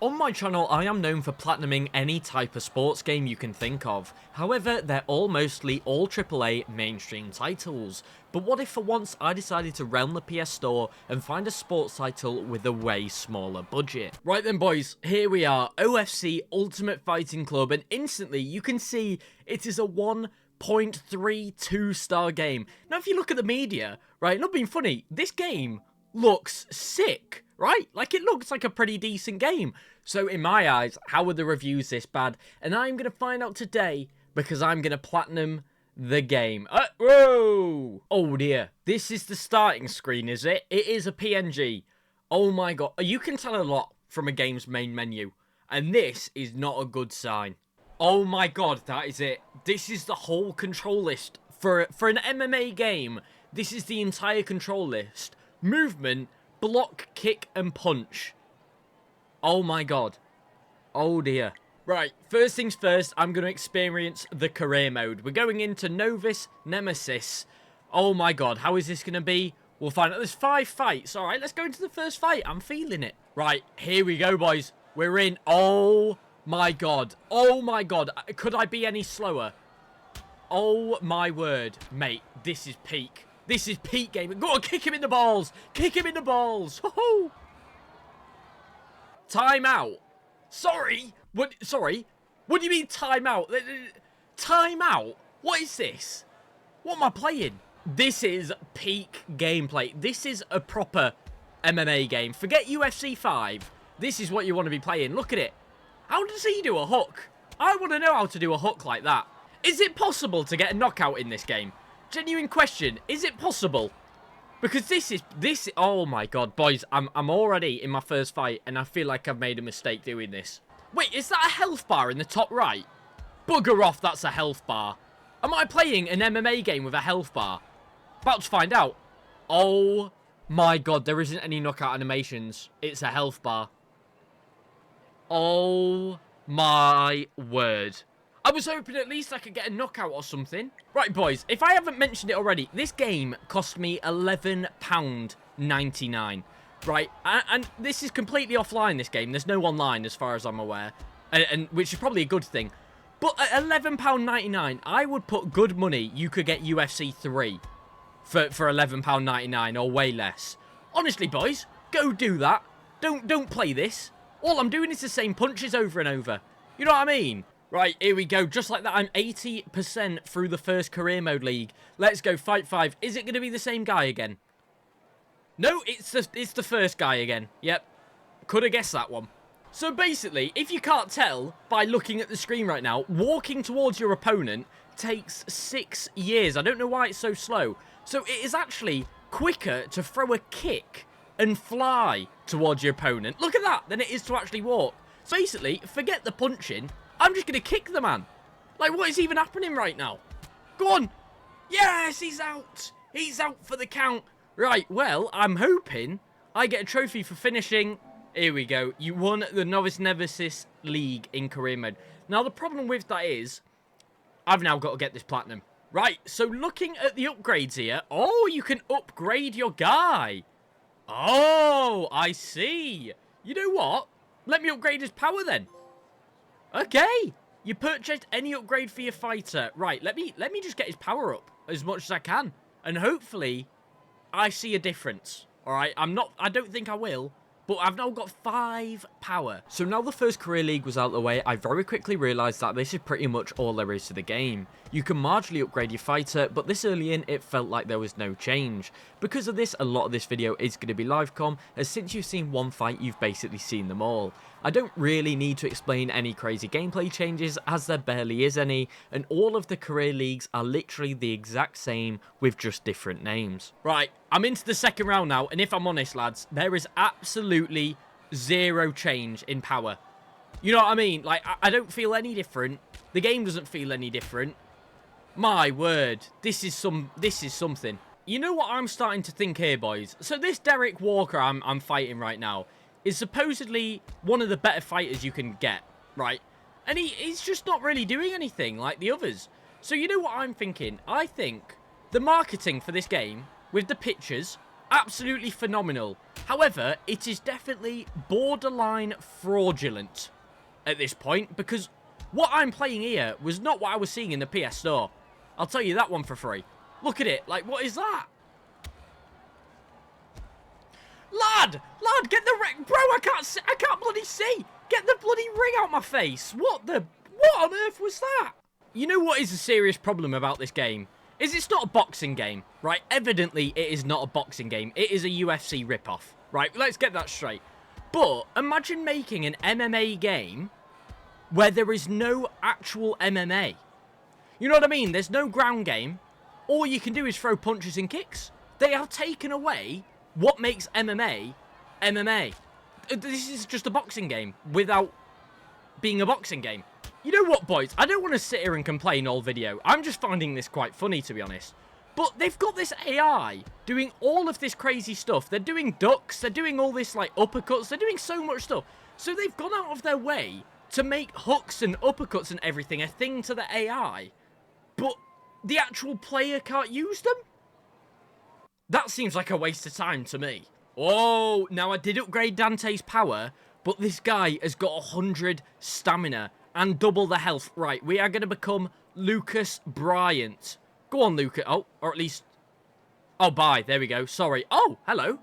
On my channel, I am known for platinuming any type of sports game you can think of. However, they're all mostly all AAA mainstream titles. But what if for once I decided to round the PS Store and find a sports title with a way smaller budget? Right then boys, here we are, OFC Ultimate Fighting Club, and instantly you can see it is a 1.32 star game. Now if you look at the media, right, not being funny, this game looks sick. Right? Like, it looks like a pretty decent game. So, in my eyes, how are the reviews this bad? And I'm going to find out today because I'm going to platinum the game. Whoa! Oh, dear. This is the starting screen, is it? It is a PNG. Oh, my God. You can tell a lot from a game's main menu. And this is not a good sign. Oh, my God. That is it. This is the whole control list. For an MMA game, this is the entire control list. Movement, block, kick, and punch. Oh my god. Oh dear. Right, first things first, I'm going to experience the career mode. We're going into Novice Nemesis. Oh my god, how is this going to be? We'll find out. There's 5 fights. Alright, let's go into the first fight. I'm feeling it. Right, here we go, boys. We're in. Oh my god. Oh my god. Could I be any slower? Oh my word. Mate, this is peak. This is peak game. Go on, kick him in the balls. Kick him in the balls. Ho-ho. Time out. Sorry. What? Sorry. What do you mean time out? Time out? What is this? What am I playing? This is peak gameplay. This is a proper MMA game. Forget UFC 5. This is what you want to be playing. Look at it. How does he do a hook? I want to know how to do a hook like that. Is it possible to get a knockout in this game? Genuine question, is it possible? Because this, oh my god, boys, I'm already in my first fight, and I feel like I've made a mistake doing this. Wait, is that a health bar in the top right? Bugger off, that's a health bar. Am I playing an MMA game with a health bar? About to find out. Oh my god, there isn't any knockout animations. It's a health bar. Oh my word. I was hoping at least I could get a knockout or something. Right, boys, if I haven't mentioned it already, this game cost me £11.99. Right, and this is completely offline, this game. There's no online, as far as I'm aware, and which is probably a good thing. But at £11.99, I would put good money you could get UFC 3 for £11.99 or way less. Honestly, boys, go do that. Don't play this. All I'm doing is the same punches over and over. You know what I mean? Right, here we go. Just like that, I'm 80% through the first career mode league. Let's go, fight 5. Is it going to be the same guy again? No, it's the first guy again. Yep. Could have guessed that one. So basically, if you can't tell by looking at the screen right now, walking towards your opponent takes 6 years. I don't know why it's so slow. So it is actually quicker to throw a kick and fly towards your opponent. Look at that, than it is to actually walk. So basically, forget the punching. I'm just going to kick the man. Like, what is even happening right now? Go on. Yes, he's out. He's out for the count. Right, well, I'm hoping I get a trophy for finishing. Here we go. You won the Novice Nemesis League in career mode. Now, the problem with that is I've now got to get this platinum. Right, so looking at the upgrades here. Oh, you can upgrade your guy. Oh, I see. You know what? Let me upgrade his power then. Okay, you purchased any upgrade for your fighter. Right, let me just get his power up as much as I can, and hopefully I see a difference. All right, I don't think I will, but I've now got 5 power. So now the first career league was out of the way, I very quickly realised that this is pretty much all there is to the game. You can marginally upgrade your fighter, but this early in, it felt like there was no change. Because of this, a lot of this video is going to be live comm, as since you've seen one fight, you've basically seen them all. I don't really need to explain any crazy gameplay changes, as there barely is any, and all of the career leagues are literally the exact same, with just different names. Right, I'm into the second round now, and if I'm honest, lads, there is absolutely zero change in power. You know what I mean? Like, I don't feel any different. The game doesn't feel any different. My word, this is something. You know what I'm starting to think here, boys? So this Derek Walker I'm fighting right now is supposedly one of the better fighters you can get, right? And he's just not really doing anything like the others. So you know what I'm thinking? I think the marketing for this game, with the pictures, Absolutely phenomenal. However, it is definitely borderline fraudulent at this point, because what I'm playing here was not what I was seeing in the PS Store. I'll tell you that one for free. Look at it. Like, what is that? Lad, get the ring. Bro, I can't bloody see. Get the bloody ring out my face. What on earth was that? You know what is a serious problem about this game? Is it's not a boxing game, right? Evidently, it is not a boxing game. It is a UFC ripoff, right? Let's get that straight. But imagine making an MMA game where there is no actual MMA. You know what I mean? There's no ground game. All you can do is throw punches and kicks. They have taken away what makes MMA MMA. This is just a boxing game without being a boxing game. You know what, boys? I don't want to sit here and complain all video. I'm just finding this quite funny, to be honest. But they've got this AI doing all of this crazy stuff. They're doing ducks. They're doing all this, like, uppercuts. They're doing so much stuff. So they've gone out of their way to make hooks and uppercuts and everything a thing to the AI. But the actual player can't use them? That seems like a waste of time to me. Oh, now I did upgrade Dante's power, but this guy has got 100 stamina and double the health. Right, we are going to become Lucas Bryant. Go on, Lucas. Oh, or at least... Oh, bye. There we go. Sorry. Oh, hello.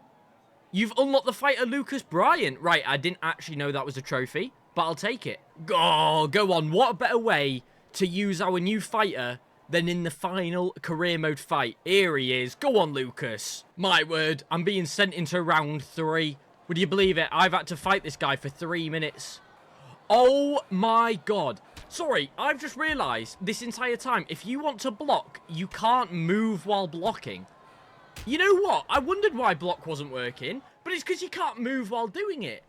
You've unlocked the fighter Lucas Bryant. Right, I didn't actually know that was a trophy, but I'll take it. Oh, go on. What a better way to use our new fighter than in the final career mode fight. Here he is. Go on, Lucas. My word, I'm being sent into round 3. Would you believe it? I've had to fight this guy for 3 minutes. Oh my god. Sorry, I've just realised this entire time, if you want to block, you can't move while blocking. You know what? I wondered why block wasn't working, but it's because you can't move while doing it.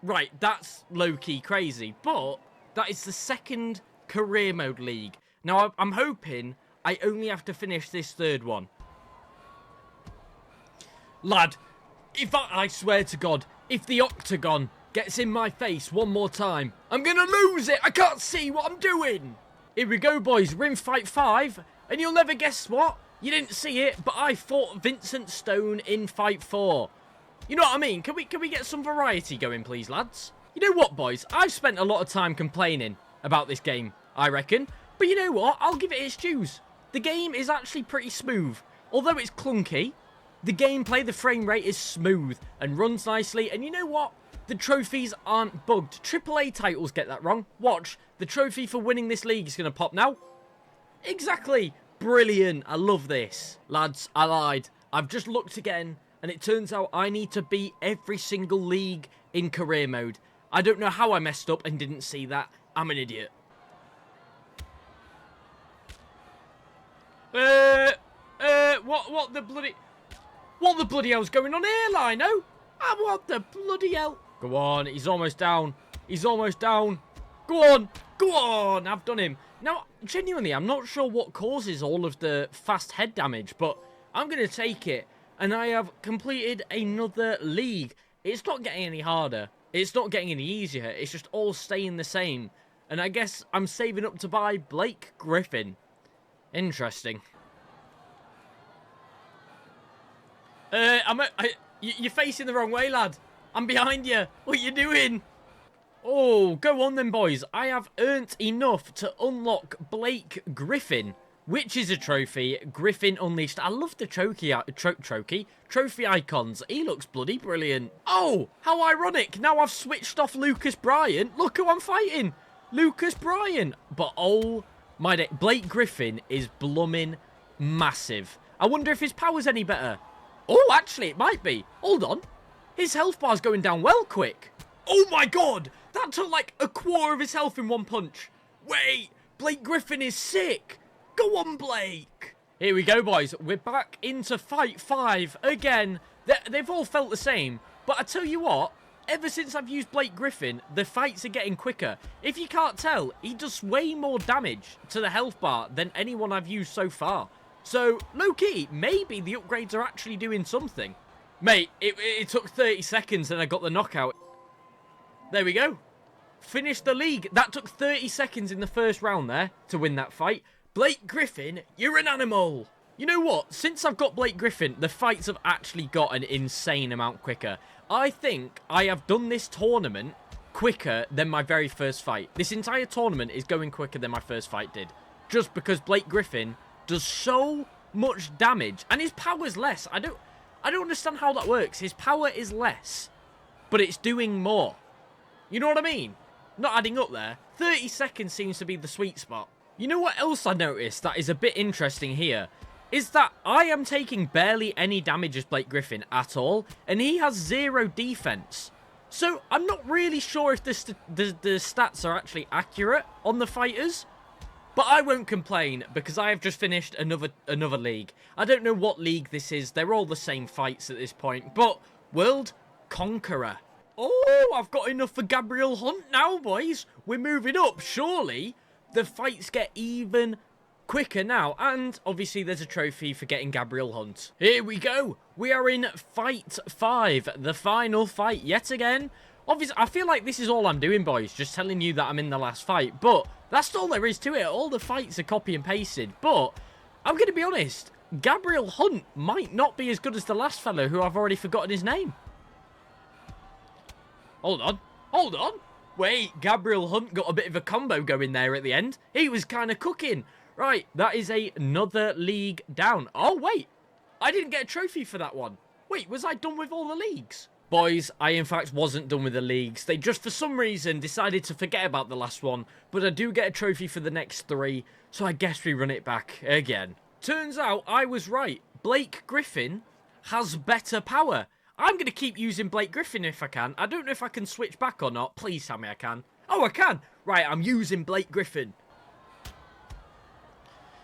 Right, that's low-key crazy, but that is the second career mode league. Now, I'm hoping I only have to finish this third one. Lad, if I swear to God, if the octagon gets in my face one more time, I'm going to lose it. I can't see what I'm doing. Here we go, boys. We're in fight 5, and you'll never guess what. You didn't see it, but I fought Vincent Stone in fight 4. You know what I mean? Can we get some variety going, please, lads? You know what, boys? I've spent a lot of time complaining about this game, I reckon. But you know what? I'll give it its dues. The game is actually pretty smooth. Although it's clunky, the gameplay, the frame rate is smooth and runs nicely. And you know what? The trophies aren't bugged. AAA titles get that wrong. Watch, the trophy for winning this league is going to pop now. Exactly. Brilliant. I love this. Lads, I lied. I've just looked again, and it turns out I need to beat every single league in career mode. I don't know how I messed up and didn't see that. I'm an idiot. What the bloody hell's going on here, Lino? What the bloody hell? Go on, he's almost down. He's almost down. Go on, I've done him. Now, genuinely, I'm not sure what causes all of the fast head damage, but I'm going to take it, and I have completed another league. It's not getting any harder. It's not getting any easier. It's just all staying the same. And I guess I'm saving up to buy Blake Griffin. Interesting. You're facing the wrong way, lad. I'm behind you. What are you doing? Oh, go on then, boys. I have earned enough to unlock Blake Griffin, which is a trophy. Griffin Unleashed. I love the trophy icons. He looks bloody brilliant. Oh, how ironic. Now I've switched off Lucas Bryant. Look who I'm fighting. Lucas Bryant. But oh my day. Blake Griffin is blooming massive. I wonder if his power's any better. Oh, actually, it might be. Hold on. His health bar's going down well quick. Oh my god. That took like a quarter of his health in one punch. Wait. Blake Griffin is sick. Go on, Blake. Here we go, boys. We're back into fight 5 again. They've all felt the same. But I tell you what, ever since I've used Blake Griffin, the fights are getting quicker. If you can't tell, he does way more damage to the health bar than anyone I've used so far. So, low-key, maybe the upgrades are actually doing something. Mate, it took 30 seconds and I got the knockout. There we go. Finished the league. That took 30 seconds in the first round there to win that fight. Blake Griffin, you're an animal. You know what? Since I've got Blake Griffin, the fights have actually got an insane amount quicker. I think I have done this tournament quicker than my very first fight. This entire tournament is going quicker than my first fight did. Just because Blake Griffin does so much damage. And his power's less. I don't understand how that works. His power is less, but it's doing more. You know what I mean? Not adding up there. 30 seconds seems to be the sweet spot. You know what else I noticed that is a bit interesting here? Is that I am taking barely any damage as Blake Griffin at all, and he has 0 defense. So I'm not really sure if the stats are actually accurate on the fighters, but I won't complain because I have just finished another league. I don't know what league this is. They're all the same fights at this point, but World Conqueror. Oh, I've got enough for Gabriel Hunt now, boys. We're moving up. Surely the fights get even quicker now, and obviously there's a trophy for getting Gabriel Hunt. Here we go. We are in fight 5, the final fight yet again. Obviously, I feel like this is all I'm doing, boys, just telling you that I'm in the last fight, but that's all there is to it. All the fights are copy and pasted, but I'm going to be honest, Gabriel Hunt might not be as good as the last fellow who I've already forgotten his name. Hold on. Wait, Gabriel Hunt got a bit of a combo going there at the end. He was kind of cooking. Right, that is another league down. Oh, wait. I didn't get a trophy for that one. Wait, was I done with all the leagues? Boys, I in fact wasn't done with the leagues. They just for some reason decided to forget about the last one. But I do get a trophy for the next 3. So I guess we run it back again. Turns out I was right. Blake Griffin has better power. I'm going to keep using Blake Griffin if I can. I don't know if I can switch back or not. Please tell me I can. Oh, I can. Right, I'm using Blake Griffin.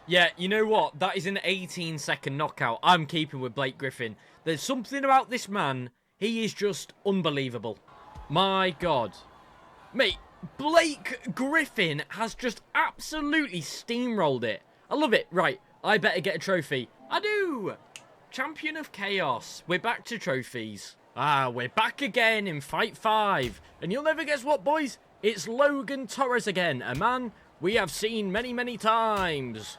Yeah, you know what? That is an 18-second knockout. I'm keeping with Blake Griffin. There's something about this man. He is just unbelievable. My God. Mate, Blake Griffin has just absolutely steamrolled it. I love it. Right, I better get a trophy. I do. Champion of Chaos. We're back to trophies. We're back again in fight 5. And you'll never guess what, boys? It's Logan Torres again. A man we have seen many, many times.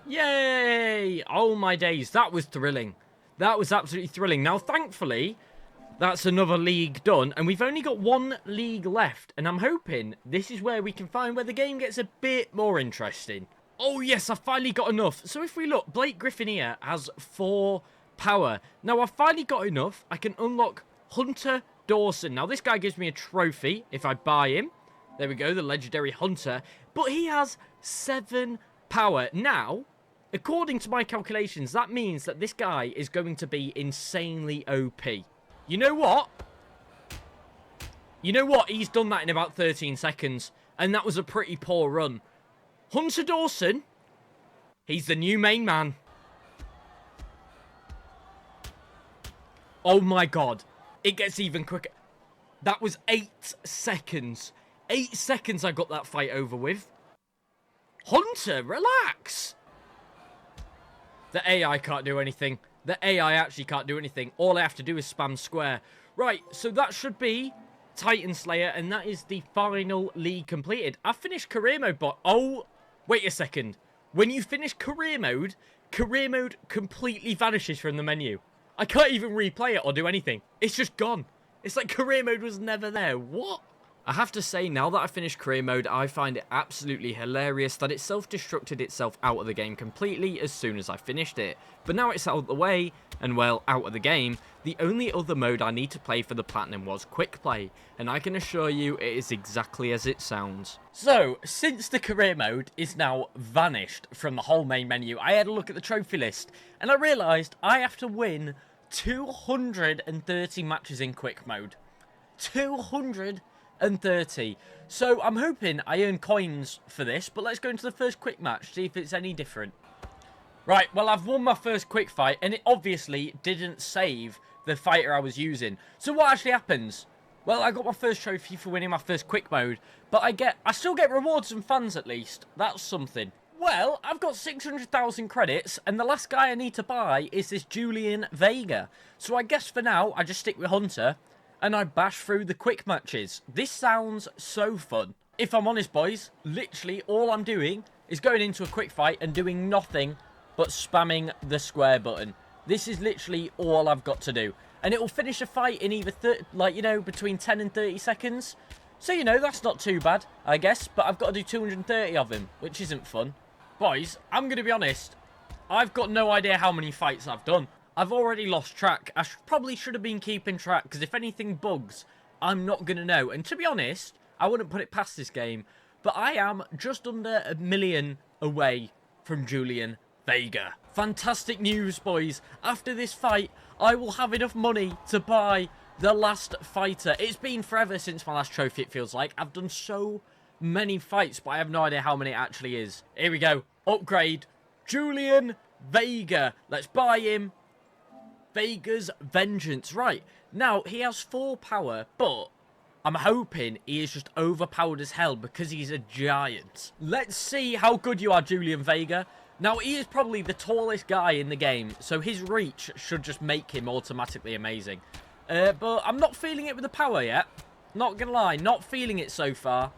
Yay! Oh my days, that was thrilling. That was absolutely thrilling. Now, thankfully, that's another league done, and we've only got 1 league left, and I'm hoping this is where we can find where the game gets a bit more interesting. Oh yes, I finally got enough. So if we look, Blake Griffin here has 4 power. Now, I've finally got enough. I can unlock Hunter Dawson. Now, this guy gives me a trophy if I buy him. There we go, the legendary Hunter. But he has 7 power. Now, according to my calculations, that means that this guy is going to be insanely OP. You know what? You know what? He's done that in about 13 seconds. And that was a pretty poor run. Hunter Dawson, he's the new main man. Oh my God. It gets even quicker. That was 8 seconds. 8 seconds I got that fight over with. Hunter, relax. The AI can't do anything. The AI actually can't do anything. All I have to do is spam square. Right, so that should be Titan Slayer, and that is the final league completed. I've finished career mode, but oh, wait a second. When you finish career mode completely vanishes from the menu. I can't even replay it or do anything. It's just gone. It's like career mode was never there. What? I have to say, now that I finished career mode, I find it absolutely hilarious that it self-destructed itself out of the game completely as soon as I finished it. But now it's out of the way, and well, out of the game, the only other mode I need to play for the Platinum was Quickplay, and I can assure you it is exactly as it sounds. So, since the career mode is now vanished from the whole main menu, I had a look at the trophy list, and I realised I have to win 230 matches in quick mode. 230. So I'm hoping I earn coins for this, but let's go into the first quick match, see if it's any different. Right, well, I've won my first quick fight, and it obviously didn't save the fighter I was using. So what actually happens? Well, I got my first trophy for winning my first quick mode, but I still get rewards and fans at least. That's something. Well, I've got 600,000 credits, and the last guy I need to buy is this Julian Vega. So I guess for now, I just stick with Hunter, and I bash through the quick matches. This sounds so fun. If I'm honest, boys, literally all I'm doing is going into a quick fight and doing nothing but spamming the square button. This is literally all I've got to do. And it will finish a fight in either, between 10 and 30 seconds. So, that's not too bad, I guess. But I've got to do 230 of him, which isn't fun. Boys, I'm going to be honest. I've got no idea how many fights I've done. I've already lost track. I probably should have been keeping track, because if anything bugs, I'm not going to know. And to be honest, I wouldn't put it past this game. But I am just under 1 million away from Julian Vega. Fantastic news, boys. After this fight, I will have enough money to buy the last fighter. It's been forever since my last trophy, it feels like. I've done so many fights, but I have no idea how many it actually is. Here we go. Upgrade. Julian Vega. Let's buy him. Vega's Vengeance. Right. Now, he has 4 power, but I'm hoping he is just overpowered as hell because he's a giant. Let's see how good you are, Julian Vega. Now, he is probably the tallest guy in the game, so his reach should just make him automatically amazing. But I'm not feeling it with the power yet. Not gonna lie, not feeling it so far.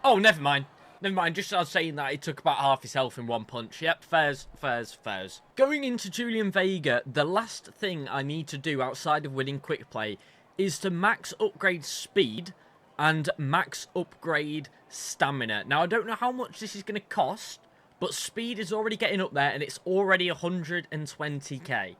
Oh, never mind. Never mind, just as I was saying that, he took about half his health in one punch. Yep, fairs. Going into Julian Vega, the last thing I need to do outside of winning Quickplay is to max upgrade speed and max upgrade stamina. Now, I don't know how much this is going to cost, but speed is already getting up there, and it's already 120k.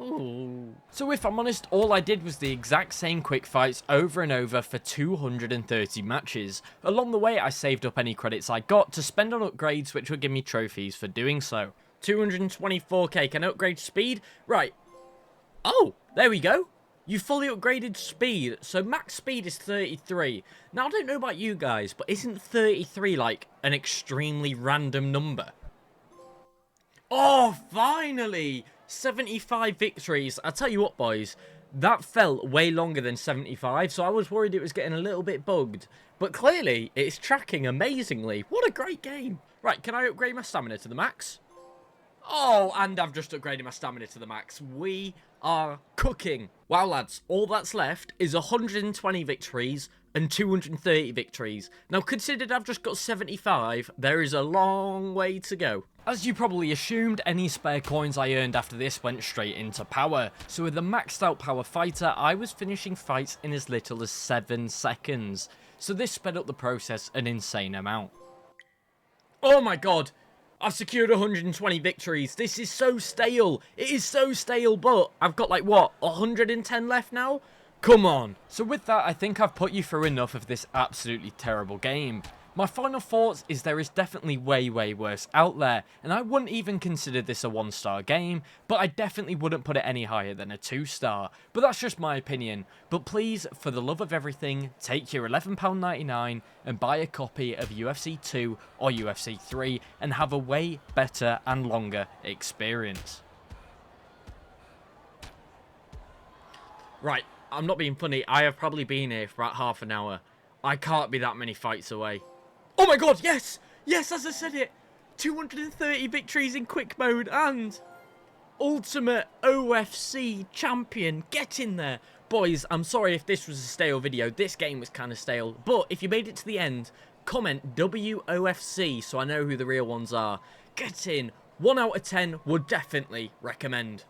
Ooh. So if I'm honest, all I did was the exact same quick fights over and over for 230 matches. Along the way, I saved up any credits I got to spend on upgrades, which would give me trophies for doing so. 224k, can I upgrade speed? Right. Oh, there we go. You fully upgraded speed, so max speed is 33. Now, I don't know about you guys, but isn't 33 like an extremely random number? Oh, finally! 75 victories. I tell you what, boys, that felt way longer than 75, so I was worried it was getting a little bit bugged. But clearly, it's tracking amazingly. What a great game. Right, can I upgrade my stamina to the max? Oh, and I've just upgraded my stamina to the max. We are cooking. Wow, lads, all that's left is 120 victories and 230 victories. Now, considered I've just got 75, there is a long way to go. As you probably assumed, any spare coins I earned after this went straight into power. So with a maxed out power fighter, I was finishing fights in as little as 7 seconds. So this sped up the process an insane amount. Oh my god! I've secured 120 victories. This is so stale. It is so stale, but I've got like, what, 110 left now? Come on. So with that, I think I've put you through enough of this absolutely terrible game. My final thoughts is there is definitely way worse out there, and I wouldn't even consider this a 1-star game, but I definitely wouldn't put it any higher than a 2-star. But that's just my opinion. But please, for the love of everything, take your £11.99 and buy a copy of UFC 2 or UFC 3 and have a way better and longer experience. Right, I'm not being funny. I have probably been here for about half an hour. I can't be that many fights away. Oh my god, yes! Yes, as I said it! 230 victories in quick mode and Ultimate OFC Champion. Get in there. Boys, I'm sorry if this was a stale video. This game was kind of stale. But if you made it to the end, comment WOFC so I know who the real ones are. Get in. 1 out of 10 would definitely recommend.